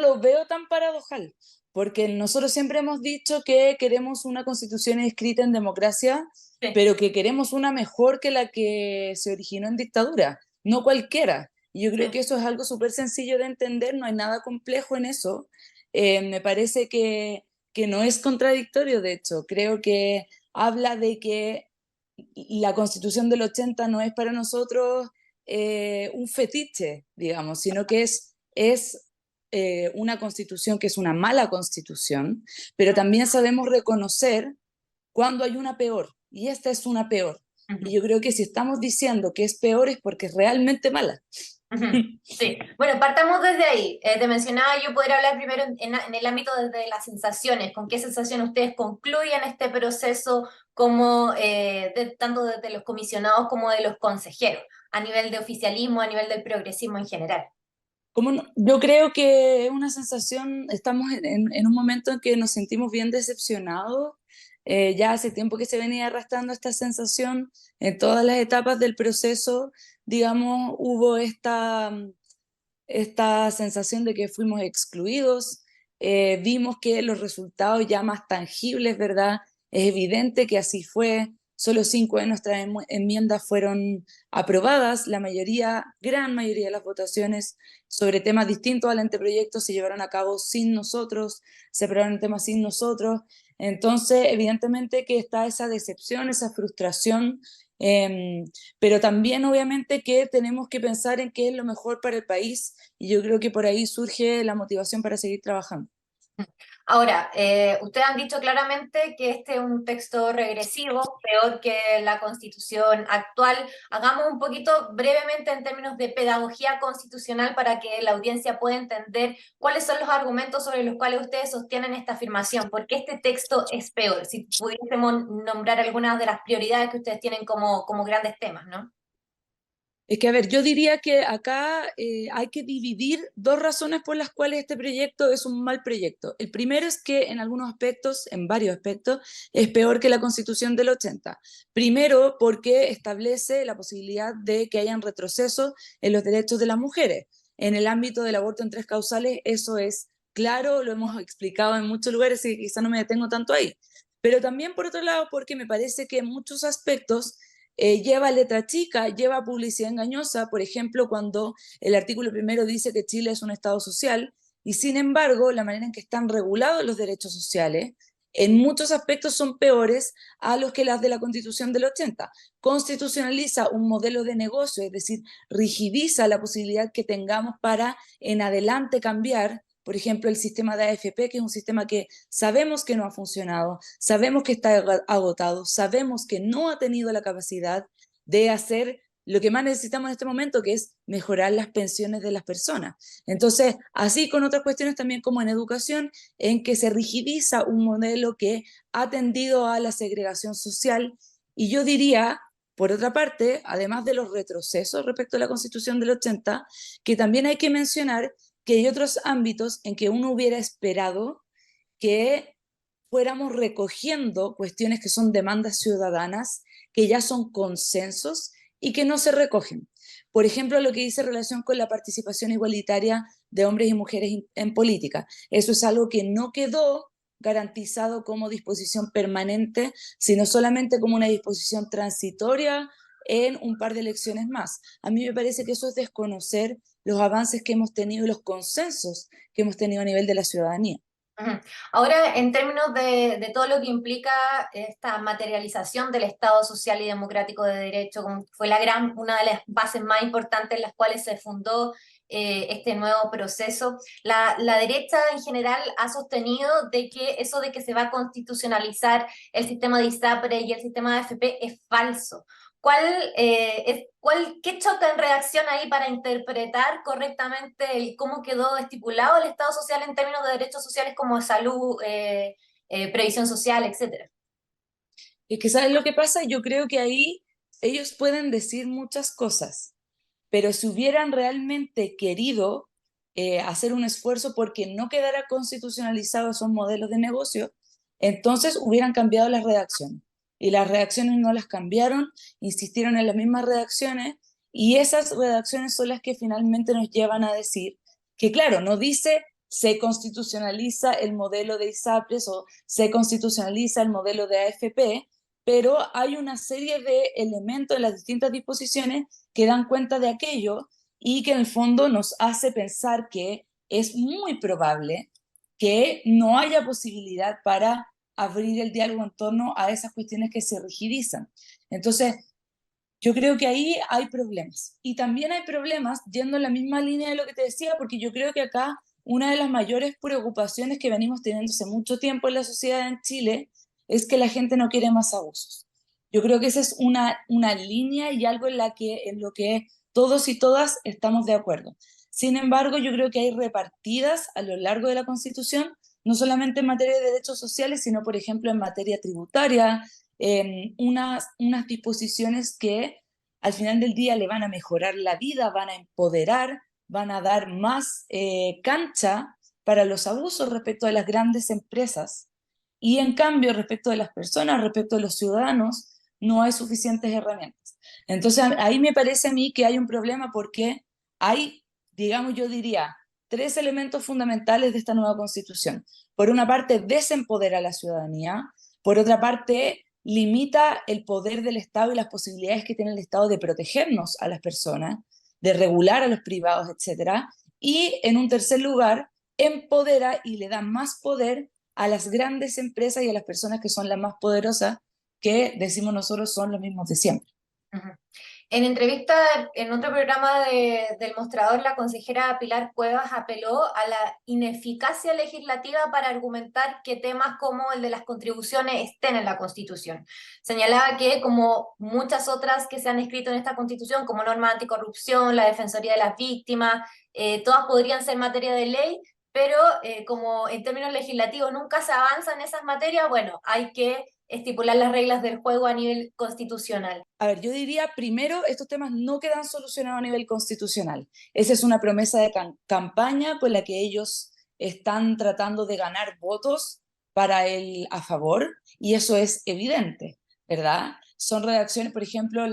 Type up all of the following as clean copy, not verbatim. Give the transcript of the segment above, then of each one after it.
lo veo tan paradojal, porque nosotros siempre hemos dicho que queremos una constitución escrita en democracia, Sí. pero que queremos una mejor que la que se originó en dictadura, no cualquiera. Y yo creo Sí. que eso es algo súper sencillo de entender, no hay nada complejo en eso. Me parece que no es contradictorio, de hecho, creo que habla de que la constitución del 80 no es para nosotros un fetiche, digamos, sino que es una constitución que es una mala constitución, pero también sabemos reconocer cuando hay una peor, y esta es una peor. Y Ujú. yo creo que si estamos diciendo que es peor es porque es realmente mala. Ujú. Sí, bueno, partamos desde ahí. Te mencionaba yo poder hablar primero en el ámbito desde las sensaciones, con qué sensación ustedes concluyen este proceso, como, tanto desde los comisionados como de los consejeros, a nivel de oficialismo, a nivel del progresismo en general. Yo creo que es una sensación, estamos en un momento en que nos sentimos bien decepcionados. Ya hace tiempo que se venía arrastrando esta sensación en todas las etapas del proceso, digamos, hubo esta sensación de que fuimos excluidos. Vimos que los resultados ya más tangibles, ¿verdad? Es evidente que así fue. Solo 5 de nuestras enmiendas fueron aprobadas. La mayoría, gran mayoría de las votaciones sobre temas distintos al anteproyecto se llevaron a cabo sin nosotros, se aprobaron temas sin nosotros. Entonces, evidentemente que está esa decepción, esa frustración, eh, pero también obviamente que tenemos que pensar en qué es lo mejor para el país y yo creo que por ahí surge la motivación para seguir trabajando. Ahora, ustedes han dicho claramente que este es un texto regresivo, peor que la Constitución actual. Hagamos un poquito brevemente en términos de pedagogía constitucional para que la audiencia pueda entender cuáles son los argumentos sobre los cuales ustedes sostienen esta afirmación, porque este texto es peor. Si pudiésemos nombrar algunas de las prioridades que ustedes tienen como grandes temas, ¿no? Es que, a ver, yo diría que acá hay que dividir dos razones por las cuales este proyecto es un mal proyecto. El primero es que en algunos aspectos, en varios aspectos, es peor que la Constitución del 80. Primero, porque establece la posibilidad de que hayan retrocesos en los derechos de las mujeres. En el ámbito del aborto en 3 causales, eso es claro, lo hemos explicado en muchos lugares y quizá no me detengo tanto ahí. Pero también, por otro lado, porque me parece que en muchos aspectos lleva letra chica, lleva publicidad engañosa, por ejemplo, cuando el artículo primero dice que Chile es un Estado social, y sin embargo, la manera en que están regulados los derechos sociales, en muchos aspectos son peores a los que las de la Constitución del 80. Constitucionaliza un modelo de negocio, es decir, rigidiza la posibilidad que tengamos para en adelante cambiar, por ejemplo, el sistema de AFP, que es un sistema que sabemos que no ha funcionado, sabemos que está agotado, sabemos que no ha tenido la capacidad de hacer lo que más necesitamos en este momento, que es mejorar las pensiones de las personas. Entonces, así con otras cuestiones también como en educación, en que se rigidiza un modelo que ha tendido a la segregación social. Y yo diría, por otra parte, además de los retrocesos respecto a la Constitución del 80, que también hay que mencionar que hay otros ámbitos en que uno hubiera esperado que fuéramos recogiendo cuestiones que son demandas ciudadanas, que ya son consensos y que no se recogen. Por ejemplo, lo que dice relación con la participación igualitaria de hombres y mujeres en política. Eso es algo que no quedó garantizado como disposición permanente, sino solamente como una disposición transitoria en un par de elecciones más. A mí me parece que eso es desconocer los avances que hemos tenido y los consensos que hemos tenido a nivel de la ciudadanía. Ujú. Ahora, en términos de todo lo que implica esta materialización del Estado social y democrático de derecho, como fue una de las bases más importantes en las cuales se fundó este nuevo proceso, la derecha en general ha sostenido de que eso de que se va a constitucionalizar el sistema de ISAPRE y el sistema de AFP es falso. ¿Qué choca en redacción ahí para interpretar correctamente cómo quedó estipulado el Estado social en términos de derechos sociales como salud, previsión social, etcétera? Es que, ¿sabes lo que pasa? Yo creo que ahí ellos pueden decir muchas cosas, pero si hubieran realmente querido hacer un esfuerzo porque no quedara constitucionalizados esos modelos de negocio, entonces hubieran cambiado las redacciones. Y las redacciones no las cambiaron, insistieron en las mismas redacciones, y esas redacciones son las que finalmente nos llevan a decir que, claro, no dice se constitucionaliza el modelo de ISAPRES o se constitucionaliza el modelo de AFP, pero hay una serie de elementos en las distintas disposiciones que dan cuenta de aquello y que en el fondo nos hace pensar que es muy probable que no haya posibilidad para abrir el diálogo en torno a esas cuestiones que se rigidizan. Entonces, yo creo que ahí hay problemas. Y también hay problemas, yendo en la misma línea de lo que te decía, porque yo creo que acá una de las mayores preocupaciones que venimos teniendo hace mucho tiempo en la sociedad en Chile es que la gente no quiere más abusos. Yo creo que esa es una línea y algo en lo que todos y todas estamos de acuerdo. Sin embargo, yo creo que hay repartidas a lo largo de la Constitución, no solamente en materia de derechos sociales, sino, por ejemplo, en materia tributaria, unas disposiciones que al final del día le van a mejorar la vida, van a empoderar, van a dar más cancha para los abusos respecto de las grandes empresas. Y en cambio, respecto de las personas, respecto de los ciudadanos, no hay suficientes herramientas. Entonces, ahí me parece a mí que hay un problema porque hay, digamos, yo diría, tres elementos fundamentales de esta nueva Constitución. Por una parte, desempodera a la ciudadanía. Por otra parte, limita el poder del Estado y las posibilidades que tiene el Estado de protegernos a las personas, de regular a los privados, etcétera. Y en un tercer lugar, empodera y le da más poder a las grandes empresas y a las personas que son las más poderosas, que decimos nosotros son los mismos de siempre. Ujú. En entrevista en otro programa del Mostrador, la consejera Pilar Cuevas apeló a la ineficacia legislativa para argumentar que temas como el de las contribuciones estén en la Constitución. Señalaba que, como muchas otras que se han escrito en esta Constitución, como norma anticorrupción, la Defensoría de las Víctimas, todas podrían ser materia de ley, pero como en términos legislativos nunca se avanza en esas materias, bueno, hay que estipular las reglas del juego a nivel constitucional. A ver, yo diría, primero, estos temas no quedan solucionados a nivel constitucional. Esa es una promesa de campaña con la que ellos están tratando de ganar votos para el a favor, y eso es evidente, ¿verdad? Son redacciones, por ejemplo,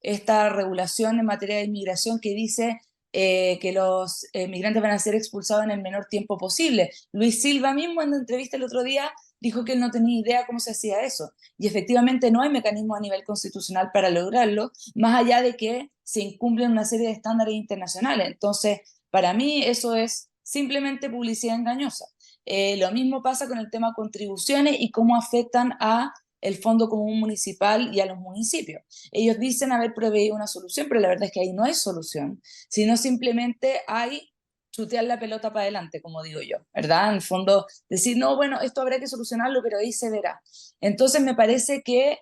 esta regulación en materia de inmigración que dice que los migrantes van a ser expulsados en el menor tiempo posible. Luis Silva mismo en la entrevista el otro día dijo que él no tenía idea cómo se hacía eso. Y efectivamente no hay mecanismo a nivel constitucional para lograrlo, más allá de que se incumplen una serie de estándares internacionales. Entonces, para mí eso es simplemente publicidad engañosa. Lo mismo pasa con el tema contribuciones y cómo afectan a el Fondo Común Municipal y a los municipios. Ellos dicen haber preveído una solución, pero la verdad es que ahí no hay solución, sino simplemente hay chutear la pelota para adelante, como digo yo, ¿verdad? En el fondo, decir, no, bueno, esto habrá que solucionarlo, pero ahí se verá. Entonces me parece que,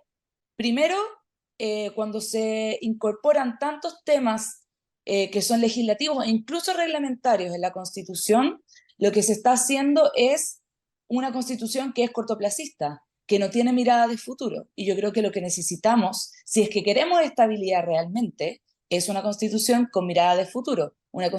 primero, cuando se incorporan tantos temas que son legislativos e incluso reglamentarios en la Constitución, lo que se está haciendo es una Constitución que es cortoplacista, que no tiene mirada de futuro. Y yo creo que lo que necesitamos, si es que queremos estabilidad realmente, es una Constitución con mirada de futuro, una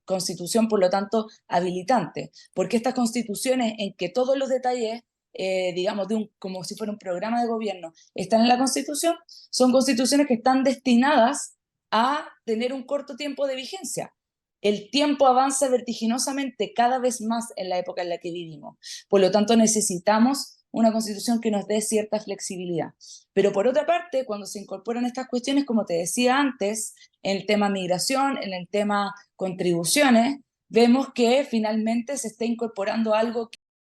Constitución, por lo tanto, habilitante, porque estas constituciones en que todos los detalles digamos, como si fuera un programa de gobierno, están en la Constitución, son constituciones que están destinadas a tener un corto tiempo de vigencia. El tiempo avanza vertiginosamente cada vez más en la época en la que vivimos. Por lo tanto, necesitamos una constitución que nos dé cierta flexibilidad. Pero por otra parte, cuando se incorporan estas cuestiones, como te decía antes, en el tema migración, en el tema contribuciones, vemos que finalmente se está incorporando algo